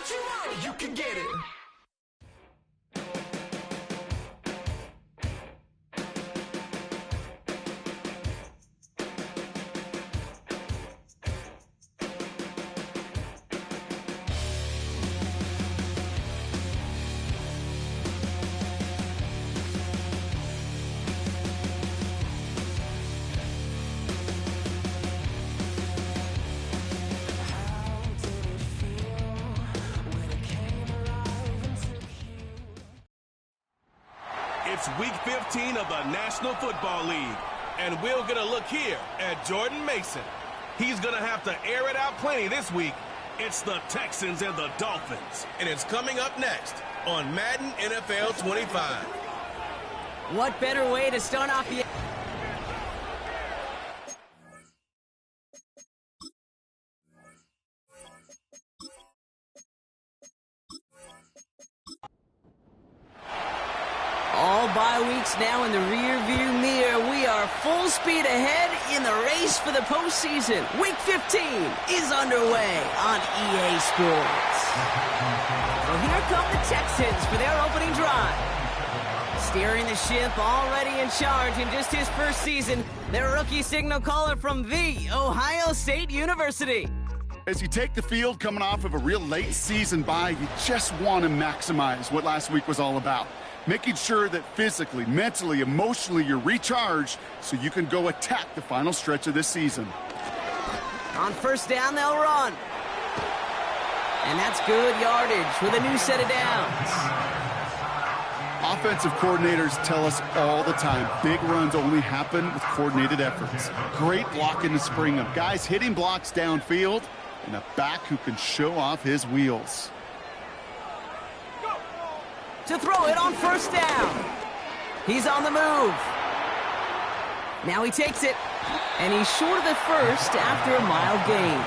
what you want, you can get it. It's Week 15 of the National Football League, and we'll get a look here at Jordan Mason. He's going to have to air it out plenty this week. It's the Texans and the Dolphins, and it's coming up next on Madden NFL 25. What better way to start off the... All bye weeks now in the rear-view mirror. We are full speed ahead in the race for the postseason. Week 15 is underway on EA Sports. So here come the Texans for their opening drive. Steering the ship, already in charge in just his first season, their rookie signal caller from The Ohio State University. As you take the field coming off of a real late season bye, you just want to maximize what last week was all about. Making sure that physically, mentally, emotionally, you're recharged so you can go attack the final stretch of this season. On first down, they'll run. And that's good yardage with a new set of downs. Offensive coordinators tell us all the time, big runs only happen with coordinated efforts. Great blocking to spring them. Guys hitting blocks downfield, and a back who can show off his wheels. To throw it on first down. He's on the move. Now he takes it, and he's short of the first after a mile gain.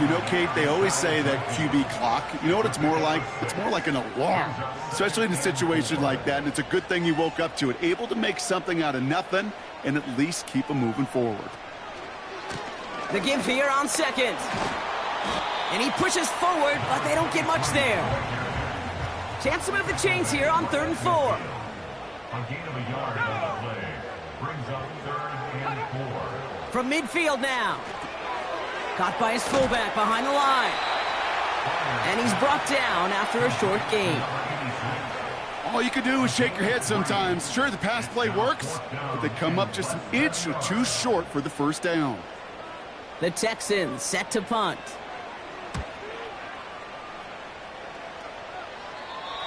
You know, Kate, they always say that QB clock, you know what it's more like? It's more like an alarm, especially in a situation like that, and it's a good thing you woke up to it, able to make something out of nothing and at least keep them moving forward. The give here on second. And he pushes forward, but they don't get much there. Chance to move the chains here on 3rd and 4. A gain of a yard on the play. Brings up 3rd and 4. From midfield now. Caught by his fullback behind the line. And he's brought down after a short gain. All you can do is shake your head sometimes. Sure, the pass play works, but they come up just an inch or two short for the first down. The Texans set to punt.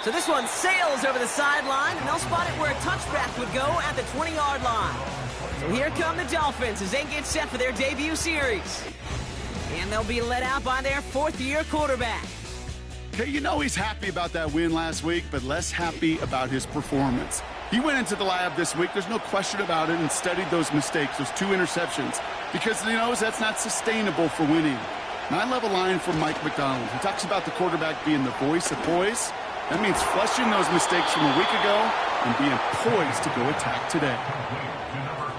So this one sails over the sideline, and they'll spot it where a touchback would go at the 20-yard line. So here come the Dolphins as they get set for their debut series. And they'll be led out by their fourth-year quarterback. Okay, you know he's happy about that win last week, but less happy about his performance. He went into the lab this week, there's no question about it, and studied those mistakes, those 2 interceptions, because he knows that's not sustainable for winning. And I love a line from Mike McDonald. He talks about the quarterback being the voice of poise. That means flushing those mistakes from a week ago and being poised to go attack today.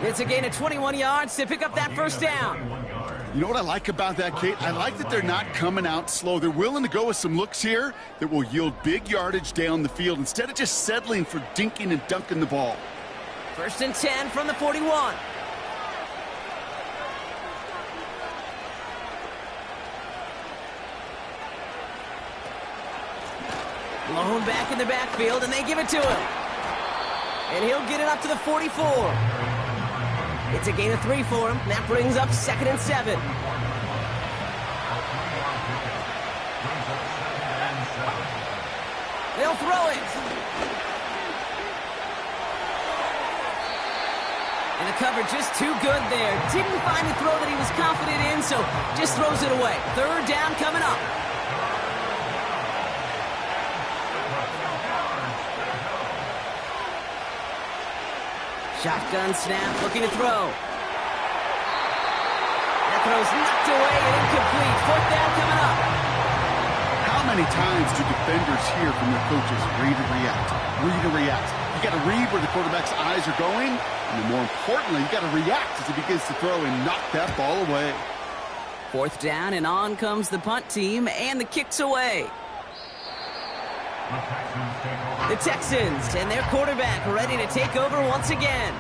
It's a gain of 21 yards to pick up that first down. You know what I like about that, Kate? I like that they're not coming out slow. They're willing to go with some looks here that will yield big yardage down the field instead of just settling for dinking and dunking the ball. 1st and 10 from the 41. Blown back in the backfield, and they give it to him. And he'll get it up to the 44. It's a gain of 3 for him. That brings up 2nd and 7. They'll throw it. And the cover just too good there. Didn't find the throw that he was confident in, so just throws it away. 3rd down coming up. Shotgun snap, looking to throw. That throw's knocked away and incomplete. 4th down coming up. How many times do defenders hear from their coaches, read and react, read and react? You got to read where the quarterback's eyes are going, and then more importantly, you got to react as he begins to throw and knock that ball away. 4th down, and on comes the punt team, and the kick's away. The Texans and their quarterback ready to take over once again.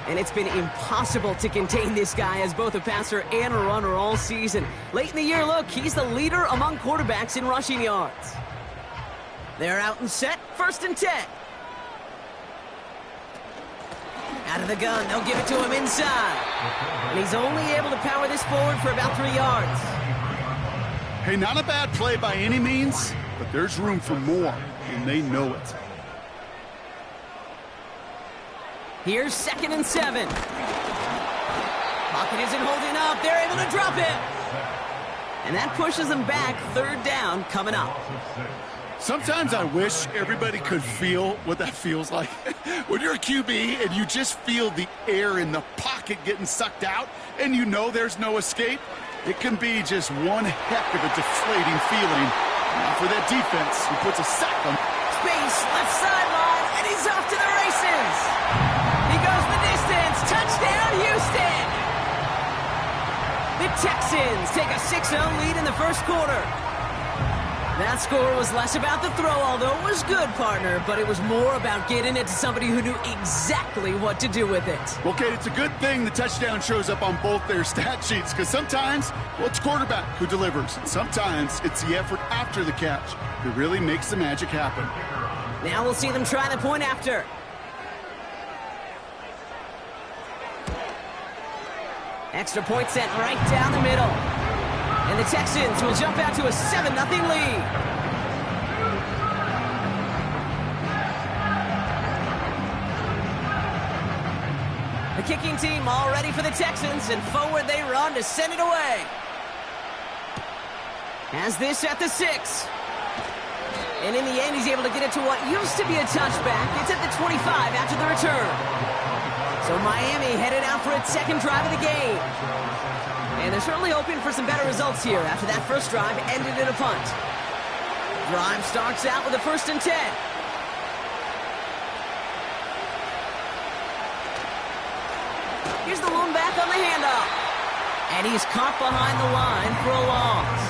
And it's been impossible to contain this guy as both a passer and a runner all season. Late in the year, look, he's the leader among quarterbacks in rushing yards. They're out and set, 1st and 10. Out of the gun, they'll give it to him inside. And he's only able to power this forward for about 3 yards. Hey, not a bad play by any means, but there's room for more, and they know it. Here's 2nd and 7. Pocket isn't holding up. They're able to drop it. And that pushes them back. 3rd down coming up. Sometimes I wish everybody could feel what that feels like. When you're a QB and you just feel the air in the pocket getting sucked out and you know there's no escape, it can be just one heck of a deflating feeling. Now for that defense, who puts a sack on. Space, left sideline, and he's off to the races. He goes the distance. Touchdown, Houston. The Texans take a 6-0 lead in the 1st quarter. That score was less about the throw, although it was good, partner, but it was more about getting it to somebody who knew exactly what to do with it. Well, Kate, it's a good thing the touchdown shows up on both their stat sheets, because sometimes, well, it's quarterback who delivers. And sometimes it's the effort after the catch that really makes the magic happen. Now we'll see them try the point after. Extra point sent right down the middle. And the Texans will jump out to a 7-0 lead. The kicking team all ready for the Texans, and forward they run to send it away. Has this at the 6. And in the end, he's able to get it to what used to be a touchback. It's at the 25 after the return. So Miami headed out for its 2nd drive of the game. And they're certainly hoping for some better results here after that first drive ended in a punt. Drive starts out with a 1st and 10. Here's the lone back on the handoff. And he's caught behind the line for a loss.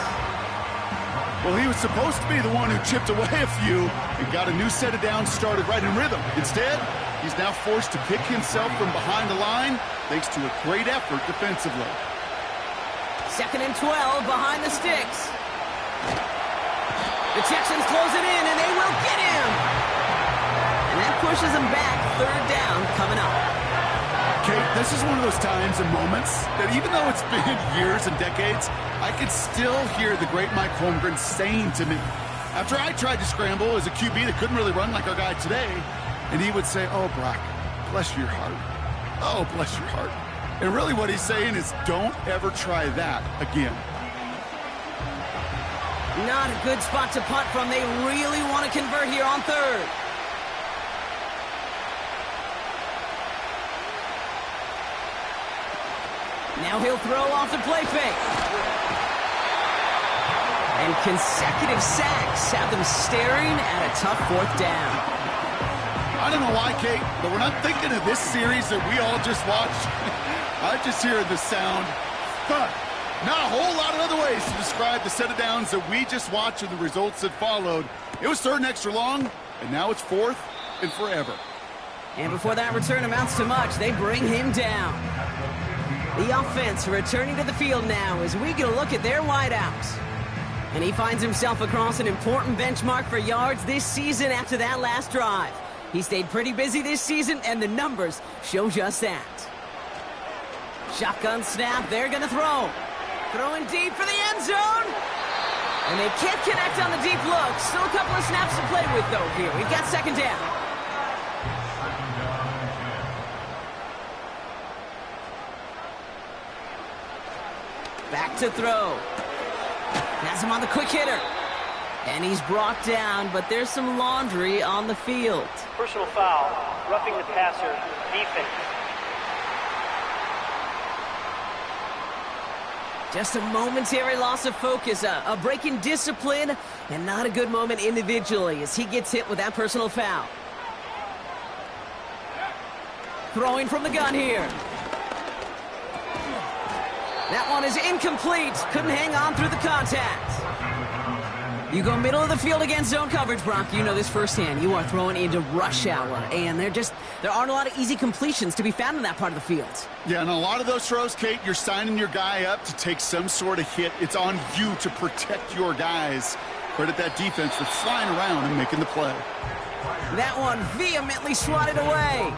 Well, he was supposed to be the one who chipped away a few and got a new set of downs started right in rhythm. Instead, he's now forced to pick himself from behind the line thanks to a great effort defensively. 2nd and 12 behind the sticks. The Texans close it in, and they will get him. And that pushes them back. 3rd down coming up. Kate, this is one of those times and moments that even though it's been years and decades, I could still hear the great Mike Holmgren saying to me, after I tried to scramble as a QB that couldn't really run like our guy today, and he would say, "Oh, Brock, bless your heart. Oh, bless your heart." And really what he's saying is, don't ever try that again. Not a good spot to punt from. They really want to convert here on 3rd. Now he'll throw off the play fake. And consecutive sacks have them staring at a tough 4th down. I don't know why, Kate, but when I'm thinking of this series that we all just watched, I just hear the sound, thud. Not a whole lot of other ways to describe the set of downs that we just watched and the results that followed. It was 3rd and extra long, and now it's 4th and forever. And before that return amounts to much, they bring him down. The offense returning to the field now as we get a look at their wideouts. And he finds himself across an important benchmark for yards this season after that last drive. He stayed pretty busy this season, and the numbers show just that. Shotgun snap, they're going to throw. Throwing deep for the end zone. And they can't connect on the deep look. Still a couple of snaps to play with, though, here. We've got 2nd down. Back to throw. Has him on the quick hitter. And he's brought down, but there's some laundry on the field. Personal foul, roughing the passer, defense. Just a momentary loss of focus, a break in discipline, and not a good moment individually as he gets hit with that personal foul. Throwing from the gun here. That one is incomplete. Couldn't hang on through the contact. You go middle of the field against zone coverage, Brock. You know this firsthand. You are throwing into rush hour, and there aren't a lot of easy completions to be found in that part of the field. Yeah, and a lot of those throws, Kate, you're signing your guy up to take some sort of hit. It's on you to protect your guys. Credit that defense for flying around and making the play. That one vehemently swatted away.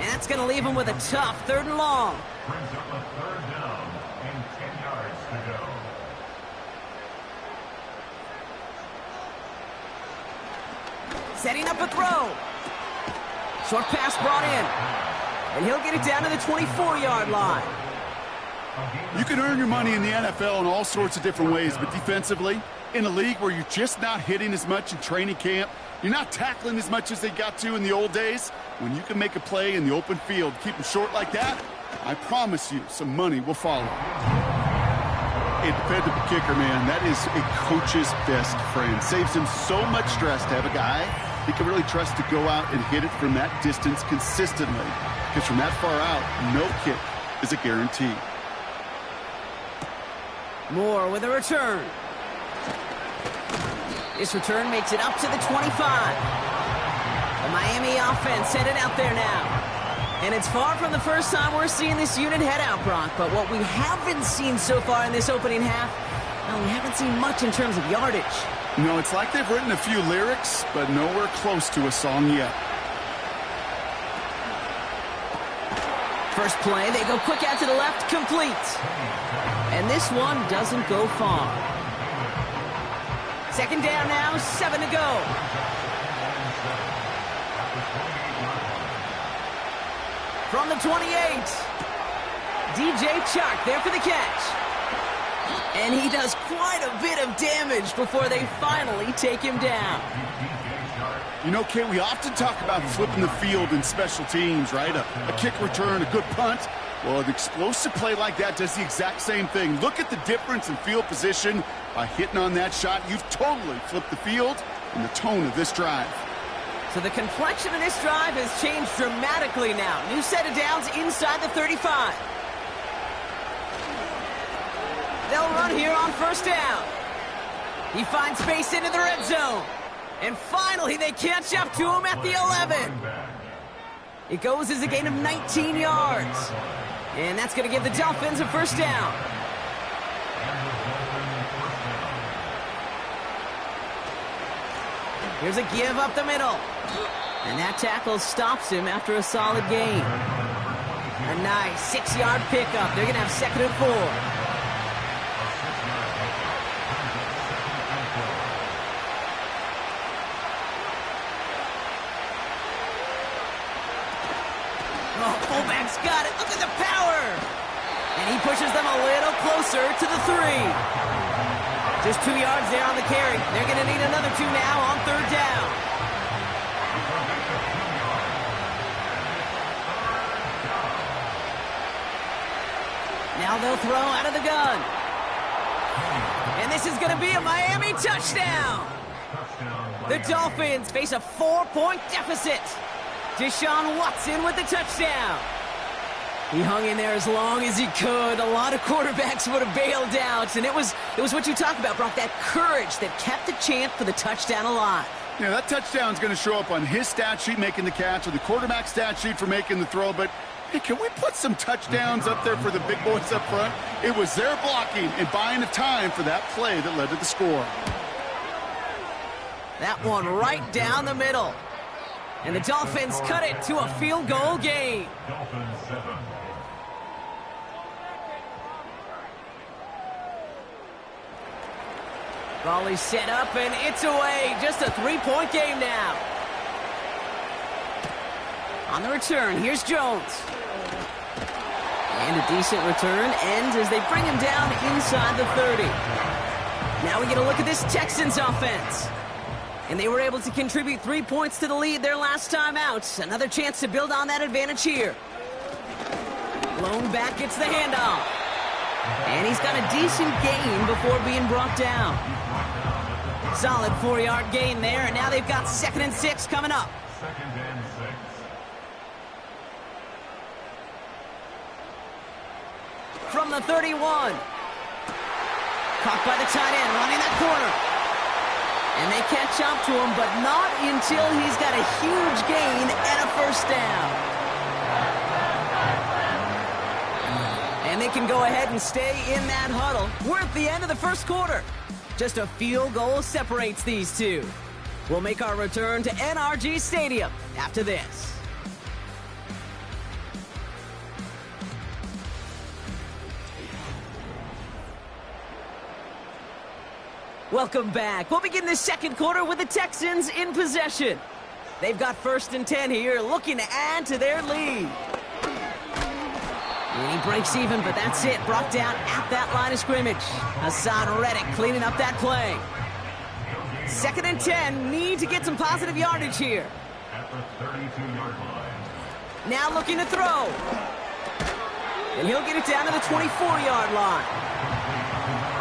And that's going to leave him with a tough 3rd and long. Brings up a 3rd down and 10 yards to go. Setting up a throw. Short pass brought in. And he'll get it down to the 24-yard line. You can earn your money in the NFL in all sorts of different ways, but defensively, in a league where you're just not hitting as much in training camp, you're not tackling as much as they got to in the old days, when you can make a play in the open field, keep them short like that, I promise you some money will follow. A dependable kicker, man, that is a coach's best friend. Saves him so much stress to have a guy he can really trust to go out and hit it from that distance consistently. Because from that far out, no kick is a guarantee. Moore with a return. This return makes it up to the 25. The Miami offense headed out there now. And it's far from the first time we're seeing this unit head out, Brock. But what we haven't seen so far in this opening half, well, we haven't seen much in terms of yardage. No, it's like they've written a few lyrics, but nowhere close to a song yet. First play, they go quick out to the left, complete. And this one doesn't go far. 2nd down now, 7 to go. From the 28, DJ Chark there for the catch. And he does quite a bit of damage before they finally take him down. You know, Kate, we often talk about flipping the field in special teams, right? A kick return, a good punt. Well, an explosive play like that does the exact same thing. Look at the difference in field position. By hitting on that shot, you've totally flipped the field and the tone of this drive. So the complexion of this drive has changed dramatically now. New set of downs inside the 35. They'll run here on 1st down. He finds space into the red zone. And finally, they catch up to him at the 11. It goes as a gain of 19 yards. And that's going to give the Dolphins a 1st down. Here's a give up the middle. And that tackle stops him after a solid gain. A nice 6-yard pickup. They're going to have 2nd and 4. Oh, fullback's got it. Look at the power. And he pushes them a little closer to the 3. Just 2 yards there on the carry. They're going to need another 2 now on 3rd down. Now they'll throw out of the gun. And this is going to be a Miami touchdown. The Dolphins face a 4-point deficit. Deshaun Watson with the touchdown. He hung in there as long as he could. A lot of quarterbacks would have bailed out. And it was what you talked about, Brock, that courage that kept the chant for the touchdown alive. Yeah, that touchdown's going to show up on his stat sheet making the catch or the quarterback stat sheet for making the throw. But, hey, can we put some touchdowns up there for the big boys up front? It was their blocking and buying of time for that play that led to the score. That one right down the middle. And the Dolphins cut it to a field goal game. Dolphins 7. Volley set up, and it's away. Just a 3-point game now. On the return, here's Jones. And a decent return ends as they bring him down inside the 30. Now we get a look at this Texans offense. And they were able to contribute 3 points to the lead their last time out. Another chance to build on that advantage here. Blown back gets the handoff. And he's got a decent gain before being brought down. Solid 4-yard gain there, and now they've got 2nd and 6 coming up. 2nd and 6. from the 31. Caught by the tight end, running that corner. And they catch up to him, but not until he's got a huge gain and a first down. And they can go ahead and stay in that huddle. We're at the end of the first quarter. Just a field goal separates these two. We'll make our return to NRG Stadium after this. Welcome back. We'll begin the second quarter with the Texans in possession. They've got 1st and 10 here, looking to add to their lead. And he breaks even, but that's it. Brought down at that line of scrimmage. Hassan Reddick cleaning up that play. 2nd and 10, need to get some positive yardage here. At the 32-yard line. Now looking to throw. And he'll get it down to the 24-yard line.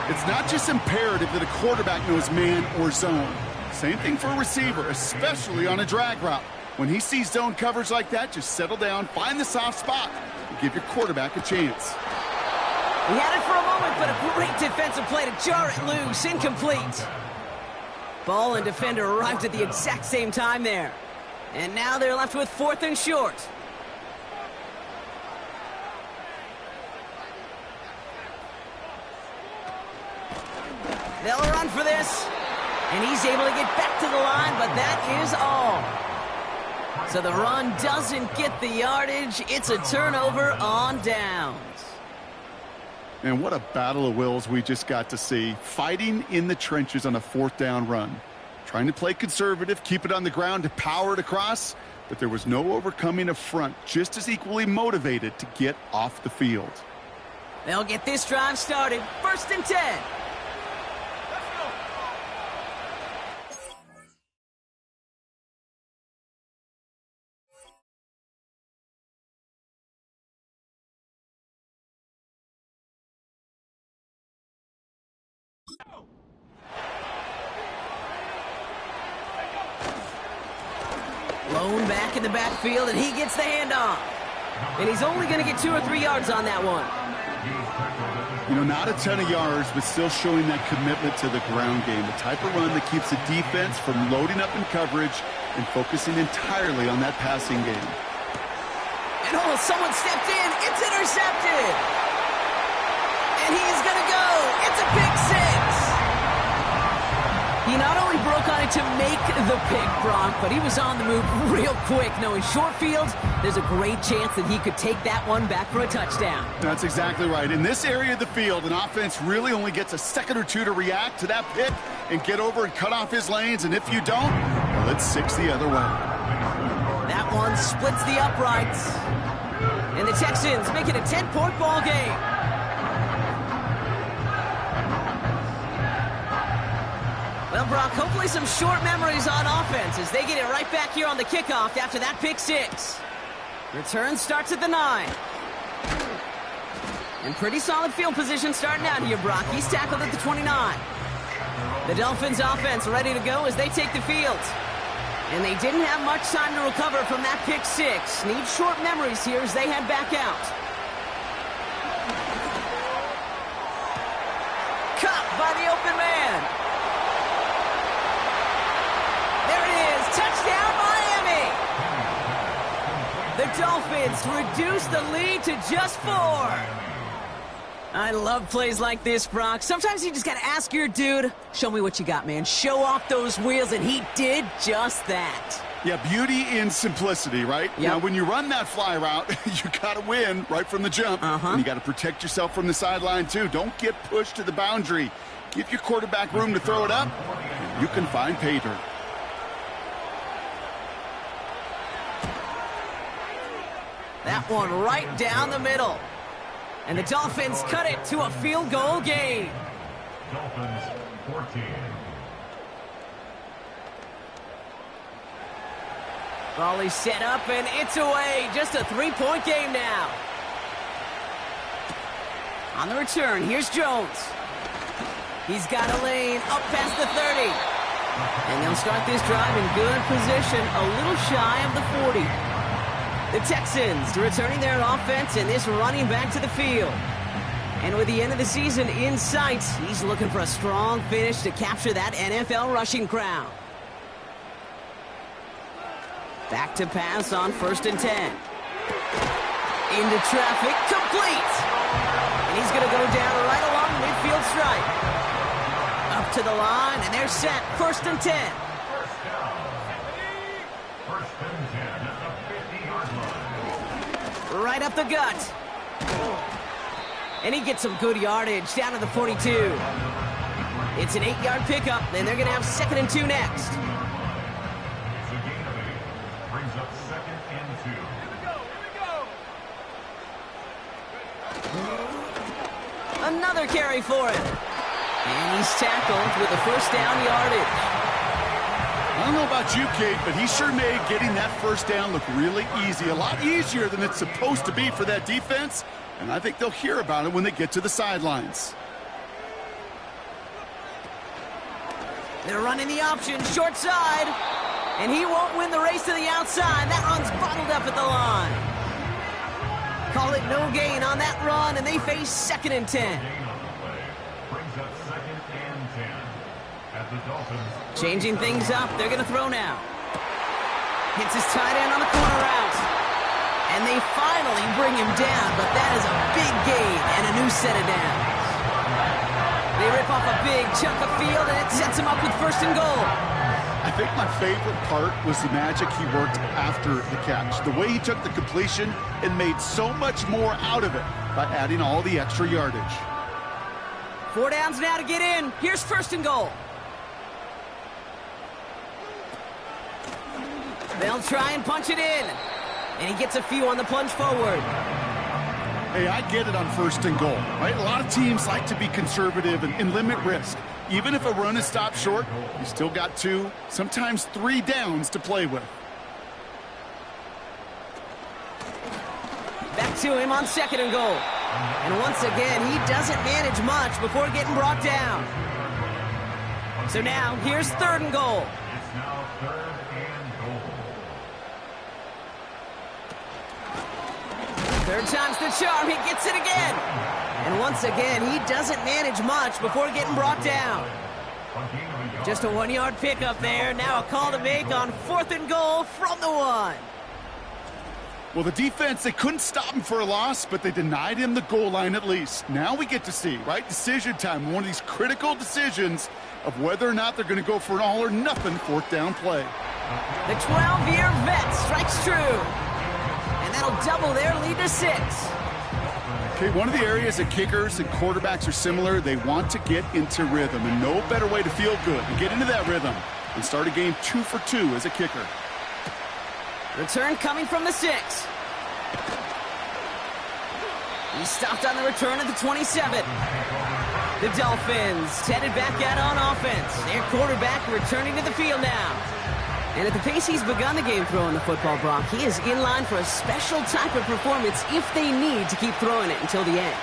It's not just imperative that a quarterback knows man or zone. Same thing for a receiver, especially on a drag route. When he sees zone coverage like that, just settle down, find the soft spot, and give your quarterback a chance. He had it for a moment, but a great defensive play to jar it loose. Incomplete. Ball and defender arrived at the exact same time there. And now they're left with 4th and short. They'll run for this. And he's able to get back to the line, but that is all. So the run doesn't get the yardage. It's a turnover on downs. And what a battle of wills we just got to see. Fighting in the trenches on a 4th down run. Trying to play conservative, keep it on the ground to power it across. But there was no overcoming a front just as equally motivated to get off the field. They'll get this drive started. 1st and 10. Lone back in the backfield, and he gets the handoff. And he's only going to get 2 or 3 yards on that one. You know, not a ton of yards, but still showing that commitment to the ground game. The type of run that keeps the defense from loading up in coverage and focusing entirely on that passing game. And oh, someone stepped in. It's intercepted. And he's going to go. It's a pick 6. He not only broke on it to make the pick, Brock, but he was on the move real quick. Knowing short fields, there's a great chance that he could take that one back for a touchdown. That's exactly right. In this area of the field, an offense really only gets a second or two to react to that pick and get over and cut off his lanes. And if you don't, well, it's 6 the other way. That one splits the uprights. And the Texans make it a 10-point ball game. Well, Brock, hopefully some short memories on offense as they get it right back here on the kickoff after that pick 6. Return starts at the 9. And pretty solid field position starting out here, Brock. He's tackled at the 29. The Dolphins offense ready to go as they take the field. And they didn't have much time to recover from that pick 6. Need short memories here as they head back out. Caught by the open man. Touchdown, Miami! The Dolphins reduce the lead to just 4. I love plays like this, Brock. Sometimes you just got to ask your dude, show me what you got, man. Show off those wheels, and he did just that. Yeah, beauty in simplicity, right? Yep. Now, when you run that fly route, you got to win right from the jump. And you got to protect yourself from the sideline, too. Don't get pushed to the boundary. Give your quarterback room to throw it up. You can find pay dirt. That one right down the middle. And the Dolphins cut it to a field goal game. Dolphins 14. Raleigh set up, and it's away. Just a 3-point game now. On the return, here's Jones. He's got a lane up past the 30. And they'll start this drive in good position, a little shy of the 40. The Texans returning their offense and this running back to the field. And with the end of the season in sight, he's looking for a strong finish to capture that NFL rushing crown. Back to pass on 1st and 10. Into traffic, complete. And he's going to go down right along midfield stripe. Up to the line, and they're set. 1st and 10. First down. 1st and 10 at the 50-yard line. Right up the gut. And he gets some good yardage down to the 42. It's an 8-yard pickup, and they're going to have 2nd and 2 next. It's a gain of 8. Brings up 2nd and 2. Another carry for him. And he's tackled with the 1st down yardage. I don't know about you, Kate, but he sure made getting that 1st down look really easy. A lot easier than it's supposed to be for that defense. And I think they'll hear about it when they get to the sidelines. They're running the option, short side. And he won't win the race to the outside. That run's bottled up at the line. Call it no gain on that run, and they face 2nd and 10. Gain on the play. Brings up 2nd and 10. At the Dolphins. Changing things up, they're going to throw now. Hits his tight end on the corner route. And they finally bring him down, but that is a big gain and a new set of downs. They rip off a big chunk of field, and it sets him up with 1st and goal. I think my favorite part was the magic he worked after the catch. The way he took the completion and made so much more out of it by adding all the extra yardage. 4 downs now to get in. Here's 1st and goal. They'll try and punch it in. And he gets a few on the plunge forward. Hey, I get it on 1st and goal, right? A lot of teams like to be conservative and limit risk. Even if a run is stopped short, you still got 2, sometimes 3 downs to play with. Back to him on 2nd and goal. And once again, he doesn't manage much before getting brought down. So now, here's 3rd and goal. It's now 3rd and goal. 3rd time's the charm. He gets it again. And once again, he doesn't manage much before getting brought down. Just a 1-yard pickup there. Now a call to make on 4th and goal from the 1. Well, the defense, they couldn't stop him for a loss, but they denied him the goal line at least. Now we get to see, right, decision time, one of these critical decisions of whether or not they're going to go for an all-or-nothing 4th down play. The 12-year vet strikes true. And that'll double their lead to 6. Okay, one of the areas that kickers and quarterbacks are similar, they want to get into rhythm, and no better way to feel good than get into that rhythm and start a game 2 for 2 as a kicker. Return coming from the 6. He stopped on the return at the 27. The Dolphins headed back out on offense. Their quarterback returning to the field now. And at the pace he's begun the game throwing the football, Brock, he is in line for a special type of performance if they need to keep throwing it until the end.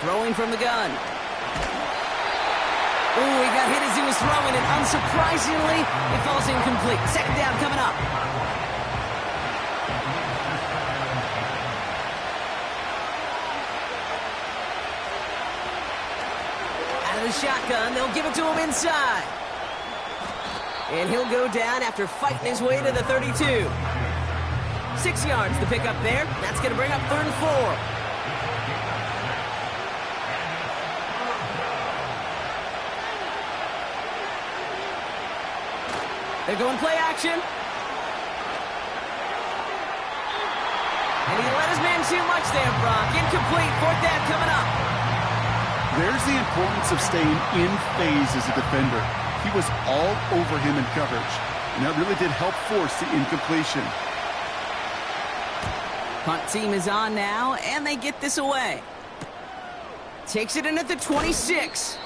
Throwing from the gun. Ooh, he got hit as he was throwing, and unsurprisingly, it falls incomplete. 2nd down coming up. Out of the shotgun, they'll give it to him inside. And he'll go down after fighting his way to the 32. 6 yards to pick up there. That's going to bring up 3rd and 4. They're going play action. And he let his man too much there, Brock. Incomplete. 4th down coming up. There's the importance of staying in phase as a defender. He was all over him in coverage, and that really did help force the incompletion. Punt team is on now, and they get this away. Takes it in at the 26.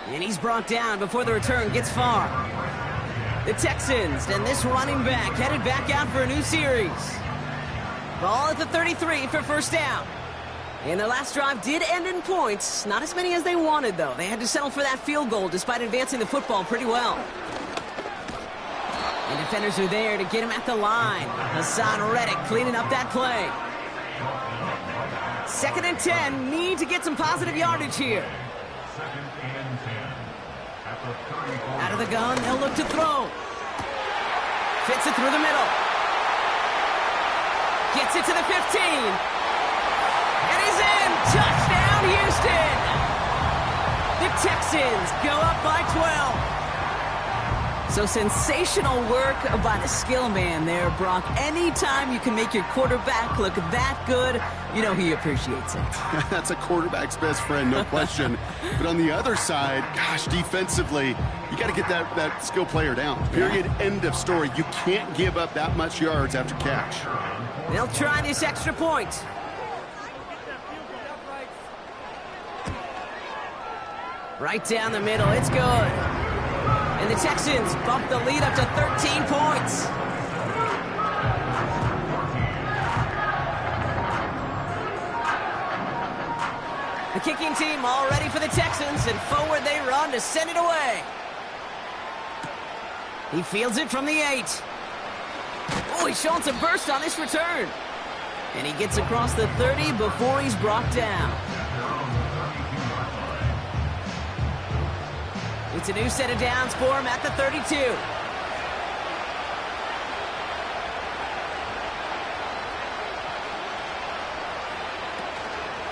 And he's brought down before the return gets far. The Texans and this running back headed back out for a new series. Ball at the 33 for 1st down. And their last drive did end in points. Not as many as they wanted, though. They had to settle for that field goal despite advancing the football pretty well. And defenders are there to get him at the line. Hassan Reddick cleaning up that play. 2nd and 10. Need to get some positive yardage here. 2nd and 10. At the 34. Out of the gun, they'll look to throw. Fits it through the middle. Gets it to the 15. And he's in. Touchdown, Houston. The Texans go up by 12. So sensational work by the skill man there, Brock. Anytime you can make your quarterback look that good, you know he appreciates it. That's a quarterback's best friend, no question. But on the other side, gosh, defensively, you got to get that skill player down. Period, end of story. You can't give up that much yards after catch. They'll try this extra point. Right down the middle, it's good. And the Texans bump the lead up to 13 points. The kicking team all ready for the Texans, and forward they run to send it away. He fields it from the 8. Oh, he's showing some burst on this return. And he gets across the 30 before he's brought down. It's a new set of downs for him at the 32.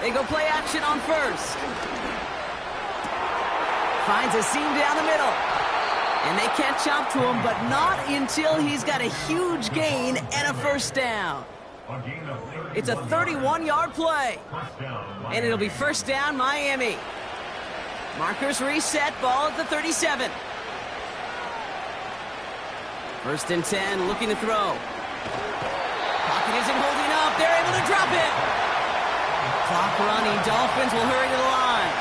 They go play action on first. Finds a seam down the middle. And they catch up to him, but not until he's got a huge gain and a first down. It's a 31-yard play. And it'll be first down, Miami. Markers reset, ball at the 37. 1st and 10, looking to throw. Pocket isn't holding up. They're able to drop it. Clock running. Dolphins will hurry to the line.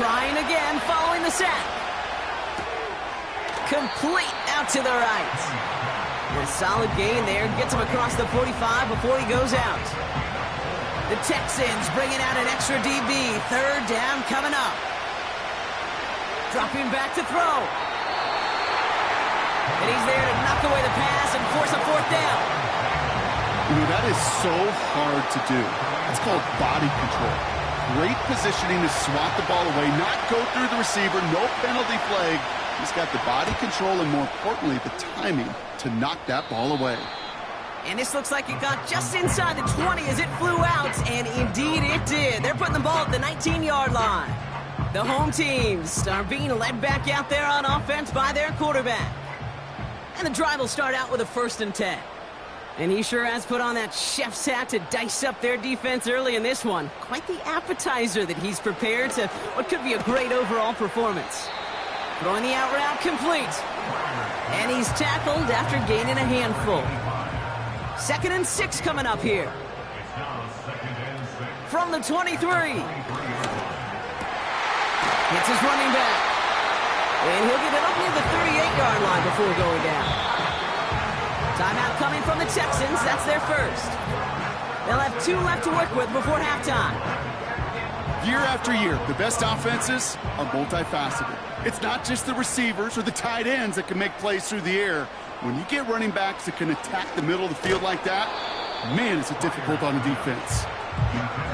Trying again, following the sack. Complete out to the right. A solid gain there. Gets him across the 45 before he goes out. The Texans bringing out an extra DB. 3rd down coming up. Dropping back to throw. And he's there to knock away the pass and force a 4th down. You know, that is so hard to do. It's called body control. Great positioning to swat the ball away, not go through the receiver, no penalty flag. He's got the body control and, more importantly, the timing to knock that ball away. And this looks like it got just inside the 20 as it flew out, and indeed it did. They're putting the ball at the 19-yard line. The home teams are being led back out there on offense by their quarterback. And the drive will start out with a 1st and 10. And he sure has put on that chef's hat to dice up their defense early in this one. Quite the appetizer that he's prepared to what could be a great overall performance. Throwing the out route complete. And he's tackled after gaining a handful. 2nd and 6 coming up here. From the 23. It's his running back. And he'll get it up near the 38-yard line before going down. Timeout coming from the Texans. That's their first. They'll have 2 left to work with before halftime. Year after year, the best offenses are multifaceted. It's not just the receivers or the tight ends that can make plays through the air. When you get running backs that can attack the middle of the field like that, man, is it difficult on a defense.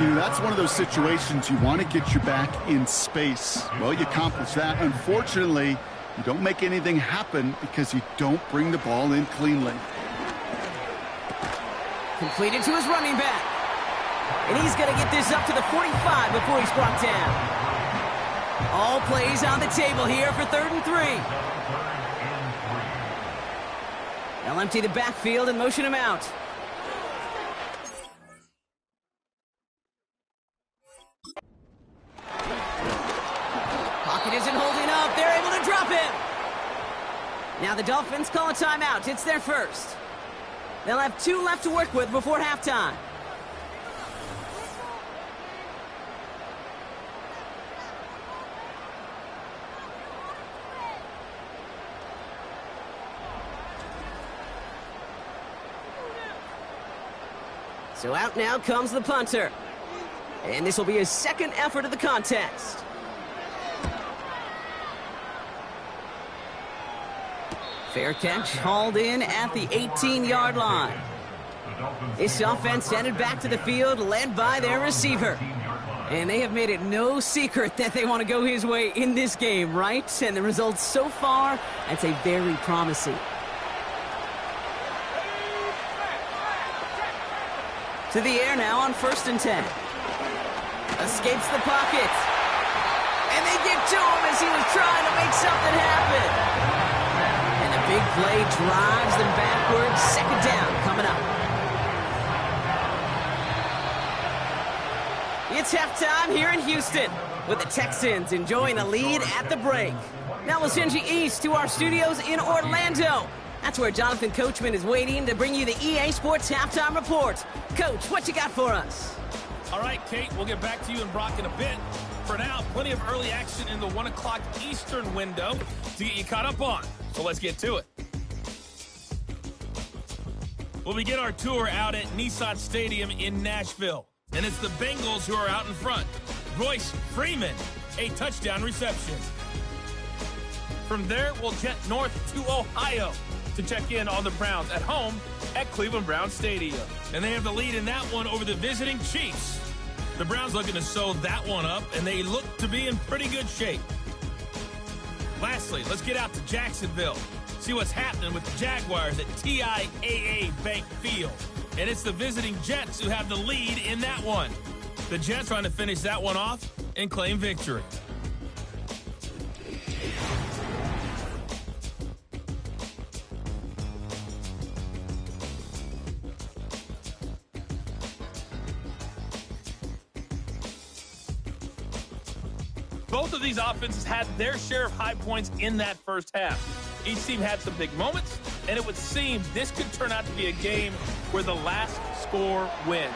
You know, that's one of those situations you want to get your back in space. Well, you accomplish that. Unfortunately, you don't make anything happen because you don't bring the ball in cleanly. Completed to his running back. And he's going to get this up to the 45 before he's brought down. All plays on the table here for 3rd and 3. They'll empty the backfield and motion him out. Pocket isn't holding up. They're able to drop it. Now the Dolphins call a timeout. It's their first. They'll have 2 left to work with before halftime. So out now comes the punter. And this will be his 2nd effort of the contest. Fair catch hauled in at the 18-yard line. This offense headed back to the field, led by their receiver. And they have made it no secret that they want to go his way in this game, right? And the results so far, I'd say very promising. To the air now on 1st and 10. Escapes the pocket. And they get to him as he was trying to make something happen. And the big play drives them backwards. 2nd down coming up. It's halftime here in Houston, with the Texans enjoying a lead at the break. Now we'll send you east to our studios in Orlando. That's where Jonathan Coachman is waiting to bring you the EA Sports Halftime Report. Coach, what you got for us? All right, Kate, we'll get back to you and Brock in a bit. For now, plenty of early action in the 1 o'clock Eastern window to get you caught up on. So let's get to it. We'll begin our tour out at Nissan Stadium in Nashville. And it's the Bengals who are out in front. Royce Freeman, a touchdown reception. From there, we'll jet north to Ohio to check in on the Browns at home at Cleveland Browns Stadium. And they have the lead in that one over the visiting Chiefs. The Browns looking to sew that one up, and they look to be in pretty good shape. Lastly, let's get out to Jacksonville. See what's happening with the Jaguars at TIAA Bank Field. And it's the visiting Jets who have the lead in that one. The Jets trying to finish that one off and claim victory. Both of these offenses had their share of high points in that first half. Each team had some big moments, and it would seem this could turn out to be a game where the last score wins.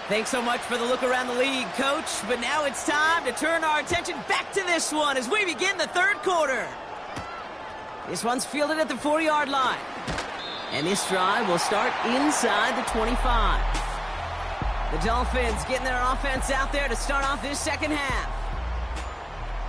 Thanks so much for the look around the league, Coach. But now it's time to turn our attention back to this one as we begin the 3rd quarter. This one's fielded at the 4-yard line. And this drive will start inside the 25. The Dolphins getting their offense out there to start off this 2nd half.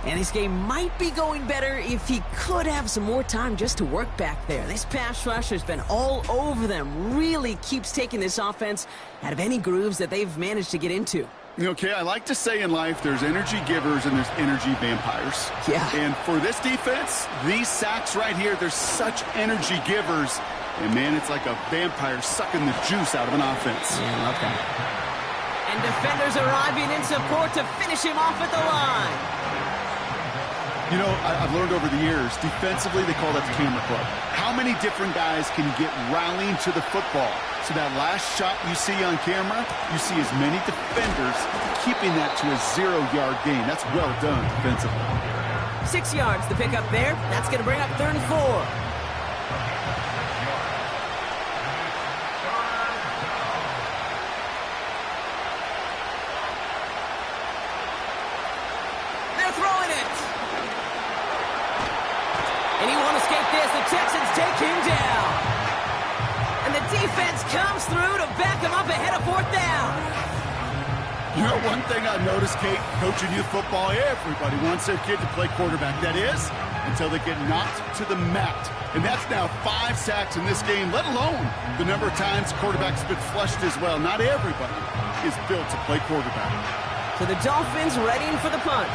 And this game might be going better if he could have some more time just to work back there. This pass rush has been all over them. Really keeps taking this offense out of any grooves that they've managed to get into. Okay, I like to say in life there's energy givers and there's energy vampires. Yeah. And for this defense, these sacks right here, they're such energy givers. And, man, it's like a vampire sucking the juice out of an offense. Yeah, I love that. And defenders arriving in support to finish him off at the line. You know, I've learned over the years, defensively, they call that the camera club. How many different guys can you get rallying to the football? So that last shot you see on camera, you see as many defenders keeping that to a 0-yard gain. That's well done defensively. 6 yards to pick up there. That's going to bring up 3rd and 4. Texans take him down. And the defense comes through to back him up ahead of 4th down. You know, one thing I've noticed, Kate, coaching youth football, everybody wants their kid to play quarterback. That is, until they get knocked to the mat. And that's now 5 sacks in this game, let alone the number of times quarterbacks been flushed as well. Not everybody is built to play quarterback. So the Dolphins readying for the punt.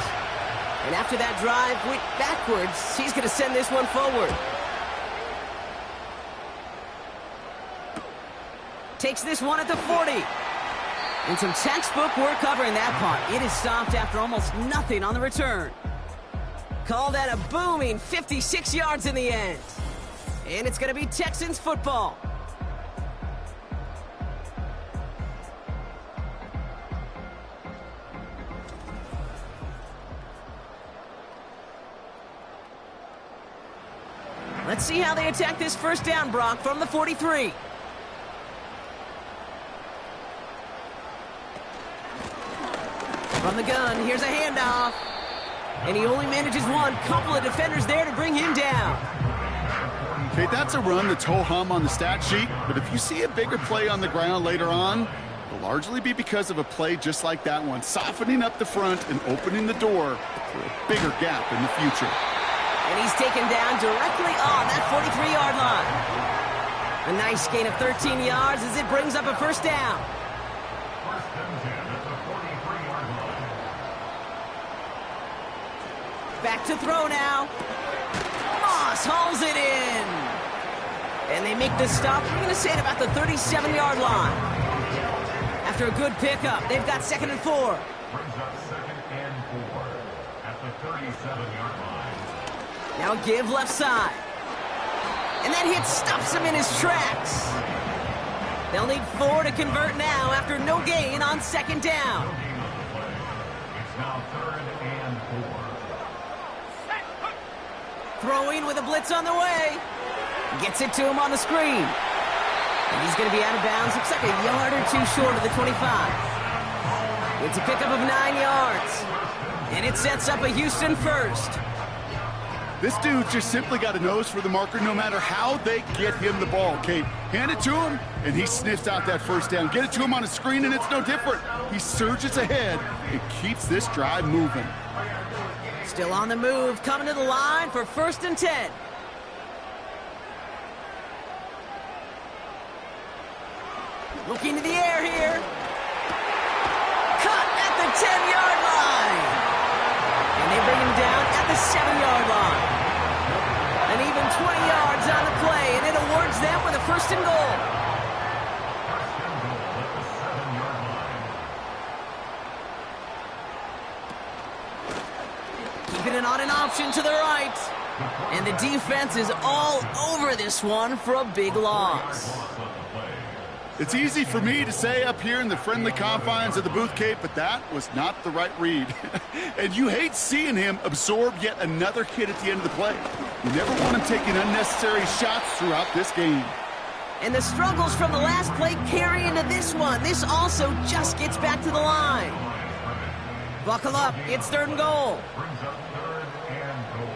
And after that drive went backwards, he's going to send this one forward. Takes this one at the 40. And some textbook work covering that punt. It is stopped after almost nothing on the return. Call that a booming 56 yards in the end. And it's going to be Texans football. Let's see how they attack this 1st down, Brock, from the 43. From the gun, here's a handoff. And he only manages one. Couple of defenders there to bring him down. Okay, that's a run that's ho-hum on the stat sheet, but if you see a bigger play on the ground later on, it'll largely be because of a play just like that one, softening up the front and opening the door for a bigger gap in the future. And he's taken down directly on that 43-yard line. A nice gain of 13 yards as it brings up a first down. First and 10 at the 43-yard line. Back to throw now. Moss hauls it in. And they make the stop. We're going to say at about the 37-yard line. After a good pickup, they've got 2nd and 4. Brings up 2nd and 4 at the 37-yard line. Now a give left side. And that hit stops him in his tracks. They'll need 4 to convert now after no gain on 2nd down. No gain on the play. It's now 3rd and 4. Throwing with a blitz on the way. Gets it to him on the screen. And he's going to be out of bounds. Looks like a yard or two short of the 25. It's a pickup of 9 yards. And it sets up a Houston first. This dude just simply got a nose for the marker no matter how they get him the ball, Kate. Hand it to him, and he sniffs out that first down. Get it to him on a screen, and it's no different. He surges ahead and keeps this drive moving. Still on the move, coming to the line for 1st and 10. Looking to the air here. Cut at the 10-yard line. And they bring him down at the 7-yard line. An even 20 yards on the play, and it awards them with a 1st and goal. First and goal at the 7-yard line. Keeping it on an option to the right. And the defense is all over this one for a big loss. It's easy for me to say up here in the friendly confines of the booth, Kate, but that was not the right read. And you hate seeing him absorb yet another hit at the end of the play. You never want him taking unnecessary shots throughout this game. And the struggles from the last play carry into this one. This also just gets back to the line. Buckle up. It's 3rd and goal. Brings up 3rd and goal.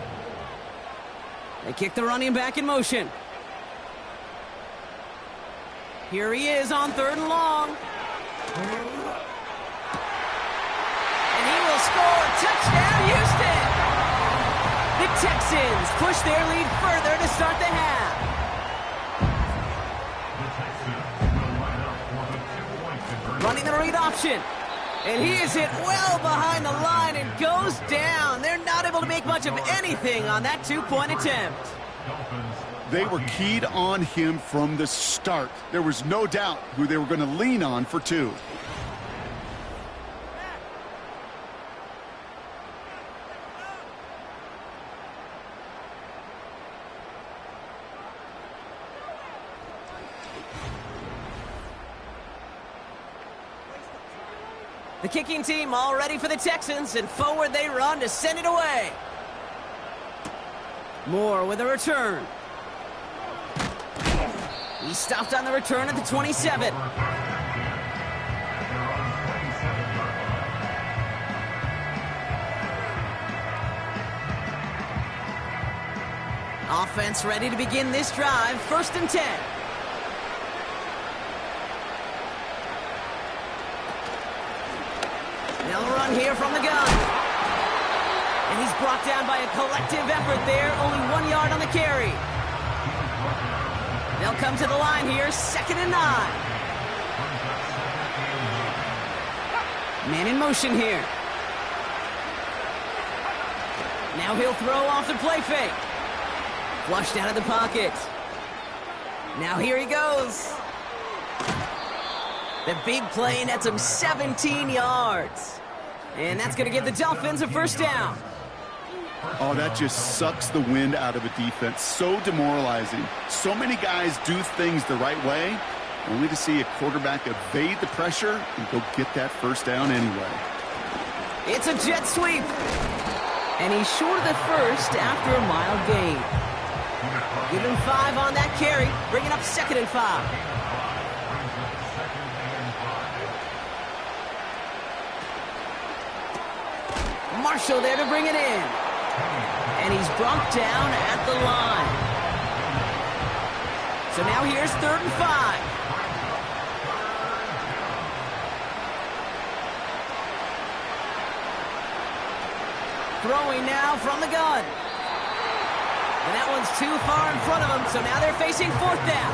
They kick the running back in motion. Here he is on 3rd and long. And he will score. Touchdown, Houston! The Texans push their lead further to start the half. The Texans will line up for the 2-point conversion. Running the read option. And he is hit well behind the line and goes down. They're not able to make much of anything on that 2-point attempt. Dolphins. They were keyed on him from the start. There was no doubt who they were going to lean on for 2. The kicking team all ready for the Texans, and forward they run to send it away. Moore with a return. He stopped on the return at the 27. Offense ready to begin this drive. 1st and 10. They'll run here from the gun. And he's brought down by a collective effort there. Only 1 yard on the carry. They'll come to the line here. 2nd and 9. Man in motion here. Now he'll throw off the play fake. Flushed out of the pocket. Now here he goes. The big play nets him 17 yards. And that's going to give the Dolphins a 1st down. Oh, that just sucks the wind out of a defense. So demoralizing. So many guys do things the right way, only to see a quarterback evade the pressure and go get that 1st down anyway. It's a jet sweep. And he's short of the 1st after a mild gain. Give him 5 on that carry, bringing up 2nd and 5. Marshall there to bring it in. And he's brought down at the line. So now here's 3rd and 5. Throwing now from the gun. And that one's too far in front of him, so now they're facing 4th down.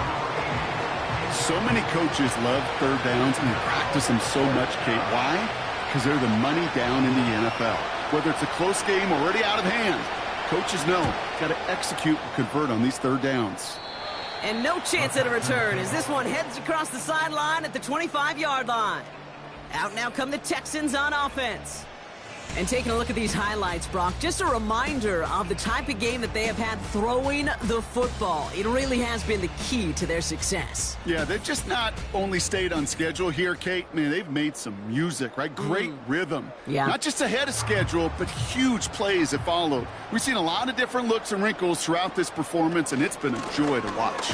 So many coaches love third downs, and they practice them so much, Kate. Why? Because they're the money down in the NFL. Whether it's a close game or already out of hand, coaches know got to execute and convert on these third downs. And no chance at a return as this one heads across the sideline at the 25-yard line. Out now come the Texans on offense. And taking a look at these highlights, Brock, just a reminder of the type of game that they have had throwing the football. It really has been the key to their success. Yeah, they've just not only stayed on schedule here, Kate. Man, they've made some music, right? Great rhythm. Yeah. Not just ahead of schedule, but huge plays have followed. We've seen a lot of different looks and wrinkles throughout this performance, and it's been a joy to watch.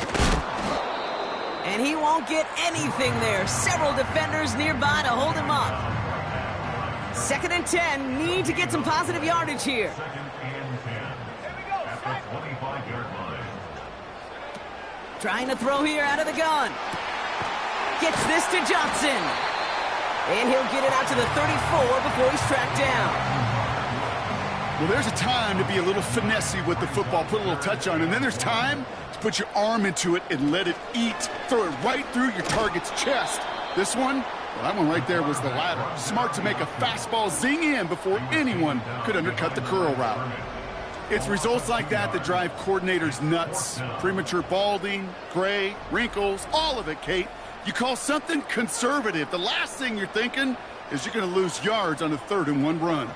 And he won't get anything there. Several defenders nearby to hold him up. 2nd and 10, need to get some positive yardage here. 2nd and 10 at the 25-yard line. Trying to throw here out of the gun. Gets this to Johnson. And he'll get it out to the 34 before he's tracked down. Well, there's a time to be a little finessey with the football, put a little touch on, and then there's time to put your arm into it and let it eat. Throw it right through your target's chest. This one, well, that one right there was the latter. Smart to make a fastball zing in before anyone could undercut the curl route. It's results like that that drive coordinators nuts. Premature balding, gray, wrinkles, all of it, Kate. You call something conservative. The last thing you're thinking is you're going to lose yards on a 3rd and 1 run.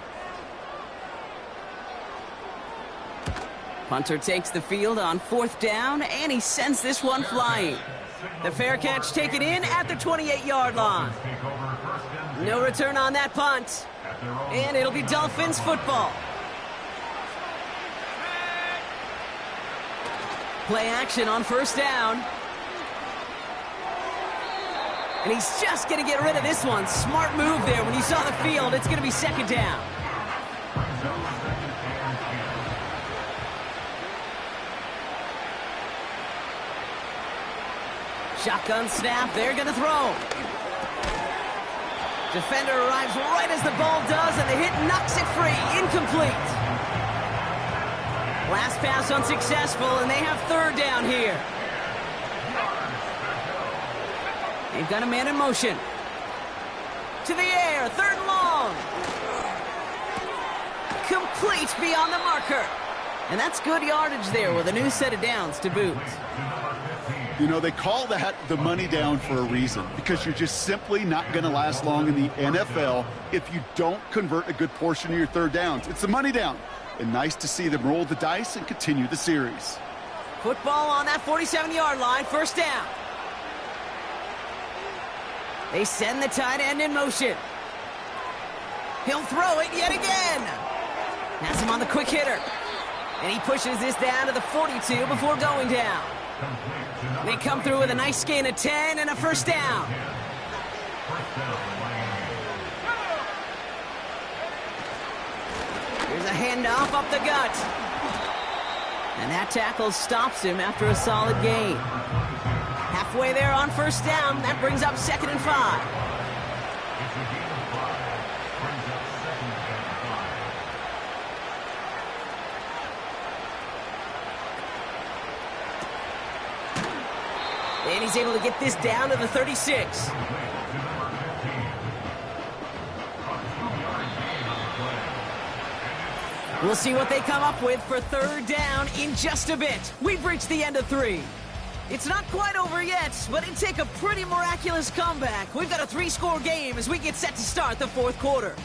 Punter takes the field on 4th down, and he sends this one flying. The fair catch taken in at the 28-yard line. No return on that punt. And it'll be Dolphins football. Play action on 1st down. And he's just going to get rid of this one. Smart move there. When you saw the field, it's going to be 2nd down. Shotgun snap, they're going to throw. Defender arrives right as the ball does, and the hit knocks it free. Incomplete. Last pass unsuccessful, and they have 3rd down here. They've got a man in motion. To the air, 3rd and long. Complete beyond the marker. And that's good yardage there with a new set of downs to boot. You know, they call that the money down for a reason, because you're just simply not going to last long in the NFL if you don't convert a good portion of your 3rd downs. It's the money down. And nice to see them roll the dice and continue the series. Football on that 47-yard line, 1st down. They send the tight end in motion. He'll throw it yet again. Has him on the quick hitter. And he pushes this down to the 42 before going down. They come through with a nice gain of 10 and a 1st down. Here's a handoff up the gut. And that tackle stops him after a solid gain. Halfway there on 1st down. That brings up 2nd and 5. And he's able to get this down to the 36. We'll see what they come up with for 3rd down in just a bit. We've reached the end of 3. It's not quite over yet, but it'd take a pretty miraculous comeback. We've got a 3-score game as we get set to start the 4th quarter.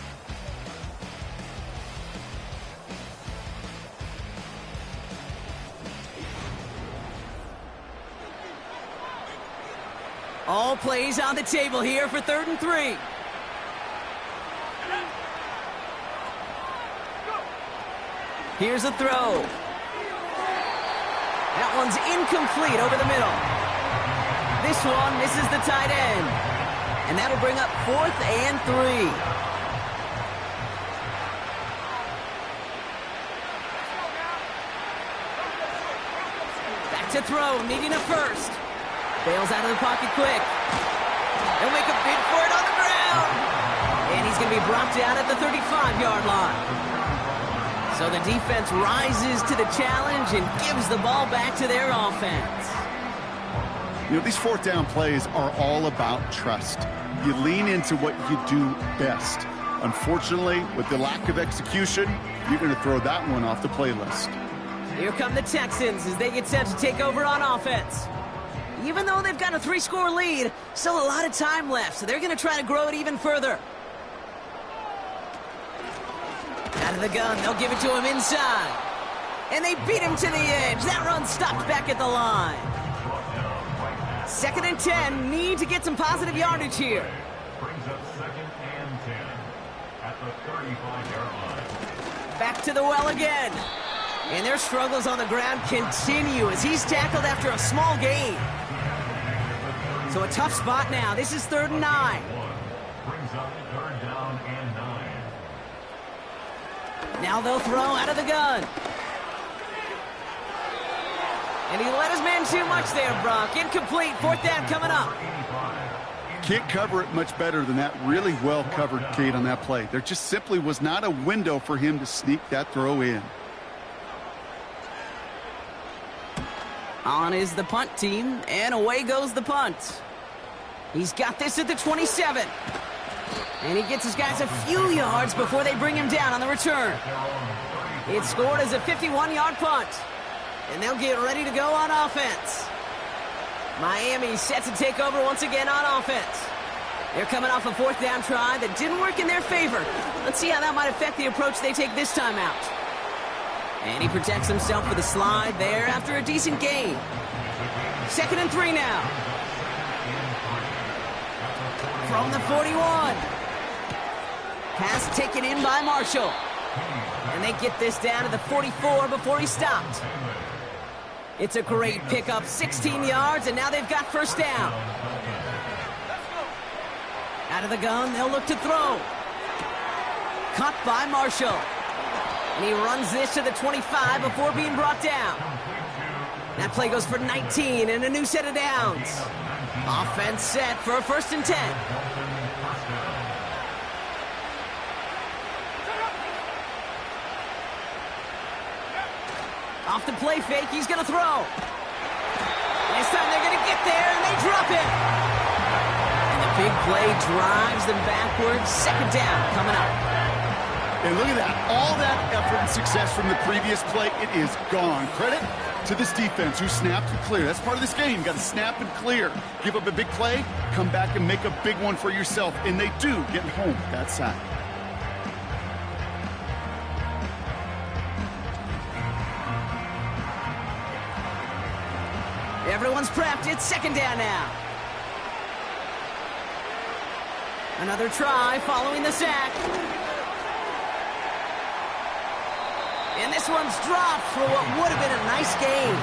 All plays on the table here for 3rd and 3. Here's a throw. That one's incomplete over the middle. This one misses the tight end. And that'll bring up 4th and 3. Back to throw, needing a 1st. Bails out of the pocket quick. They'll make a bid for it on the ground. And he's going to be brought down at the 35-yard line. So the defense rises to the challenge and gives the ball back to their offense. You know, these fourth down plays are all about trust. You lean into what you do best. Unfortunately, with the lack of execution, you're going to throw that one off the playlist. Here come the Texans as they get set to take over on offense. Even though they've got a 3-score lead, still a lot of time left, so they're going to try to grow it even further. Out of the gun, they'll give it to him inside. And they beat him to the edge. That run stopped back at the line. 2nd and 10, need to get some positive yardage here. Brings up 2nd and 10 at the 35-yard line. Back to the well again. And their struggles on the ground continue as he's tackled after a small gain. So a tough spot now. This is 3rd and 9. Brings up 3rd down and 9. Now they'll throw out of the gun. And he let his man too much there, Brock. Incomplete. 4th down coming up. Can't cover it much better than that. Really well covered, Kate, on that play. There just simply was not a window for him to sneak that throw in. On is the punt team, and away goes the punt. He's got this at the 27. And he gets his guys a few yards before they bring him down on the return. It's scored as a 51-yard punt. And they'll get ready to go on offense. Miami set to take over once again on offense. They're coming off a 4th down try that didn't work in their favor. Let's see how that might affect the approach they take this time out. And he protects himself with a slide there after a decent gain. 2nd and 3 now. From the 41. Pass taken in by Marshall. And they get this down to the 44 before he stopped. It's a great pickup, 16 yards, and now they've got 1st down. Out of the gun, they'll look to throw. Caught by Marshall. And he runs this to the 25 before being brought down. That play goes for 19 and a new set of downs. Offense set for a 1st and 10. Off the play fake, he's going to throw. This time they're going to get there, and they drop it. And the big play drives them backwards. 2nd down coming up. And look at that. All that effort and success from the previous play, it is gone. Credit to this defense who snapped and cleared. That's part of this game. You got to snap and clear. Give up a big play, come back and make a big one for yourself. And they do get home that sack. Everyone's prepped. It's 2nd down now. Another try following the sack. And this one's dropped for what would have been a nice gain.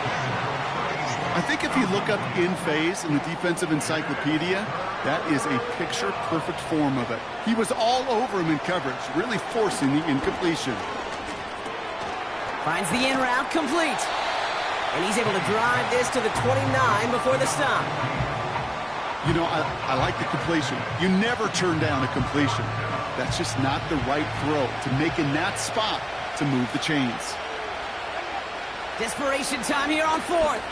I think if you look up in phase in the defensive encyclopedia, that is a picture-perfect form of it. He was all over him in coverage, really forcing the incompletion. Finds the in route complete. And he's able to drive this to the 29 before the stop. You know, I like the completion. You never turn down a completion. That's just not the right throw to make in that spot to move the chains. Desperation time here on 4th.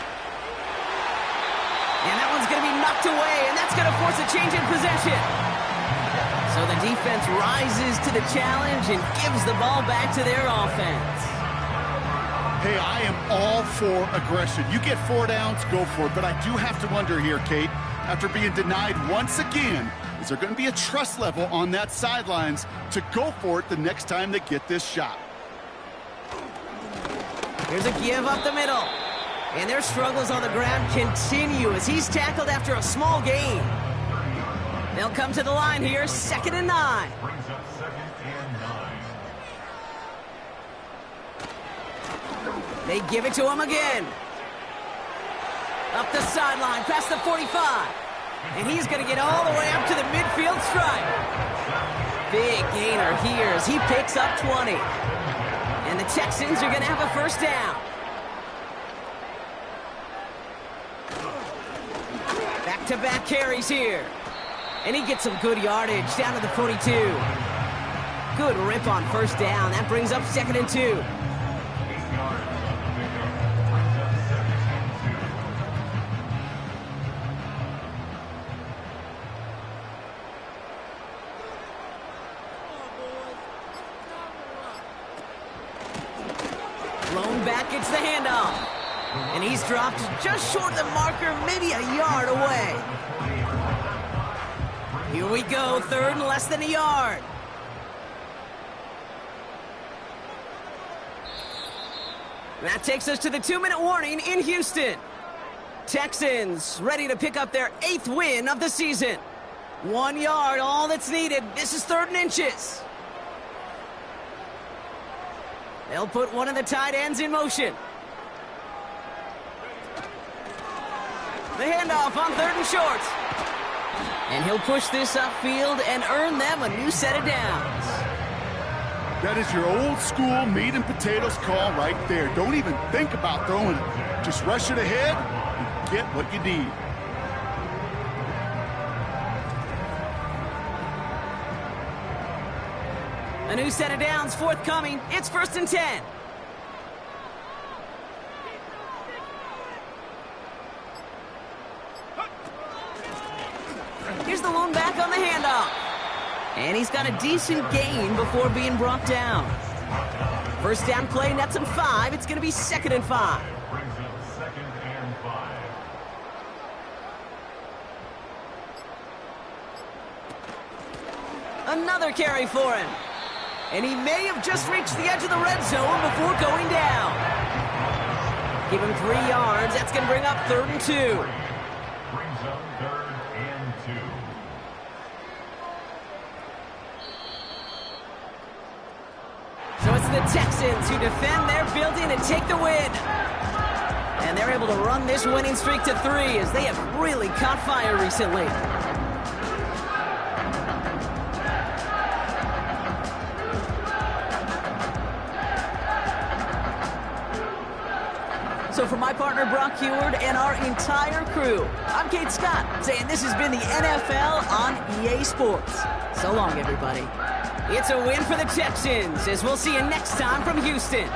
And that one's going to be knocked away, and that's going to force a change in possession. So the defense rises to the challenge and gives the ball back to their offense. Hey, I am all for aggression. You get 4 downs, go for it. But I do have to wonder here, Kate, after being denied once again, is there going to be a trust level on that sidelines to go for it the next time they get this shot? Here's a give up the middle. And their struggles on the ground continue as he's tackled after a small gain. They'll come to the line here, 2nd and 9. Brings up 2nd and 9. They give it to him again. Up the sideline, past the 45. And he's going to get all the way up to the midfield stripe. Big gainer here as he picks up 20. And the Texans are going to have a 1st down. Back-to-back carries here. And he gets some good yardage down to the 42. Good rip on 1st down. That brings up 2nd and 2. Thrown back, it's the handoff. And he's dropped just short of the marker, maybe a yard away. Here we go, third and less than a yard. That takes us to the 2-minute warning in Houston. Texans ready to pick up their 8th win of the season. 1 yard, all that's needed. This is 3rd and inches. They'll put one of the tight ends in motion. The handoff on 3rd and short. And he'll push this upfield and earn them a new set of downs. That is your old school meat and potatoes call right there. Don't even think about throwing it. Just rush it ahead and get what you need. A new set of downs forthcoming. It's 1st and 10. Here's the lone back on the handoff. And he's got a decent gain before being brought down. First down play, nets him 5. It's going to be 2nd and 5. Brings up 2nd and 5. Another carry for him. And he may have just reached the edge of the red zone before going down. Give him 3 yards. That's going to bring up 3rd and 2. Brings up 3rd and 2. So it's the Texans who defend their building and take the win. And they're able to run this winning streak to 3 as they have really caught fire recently. So for my partner, Brock Heward, and our entire crew, I'm Kate Scott, saying this has been the NFL on EA Sports. So long, everybody. It's a win for the Texans, as we'll see you next time from Houston.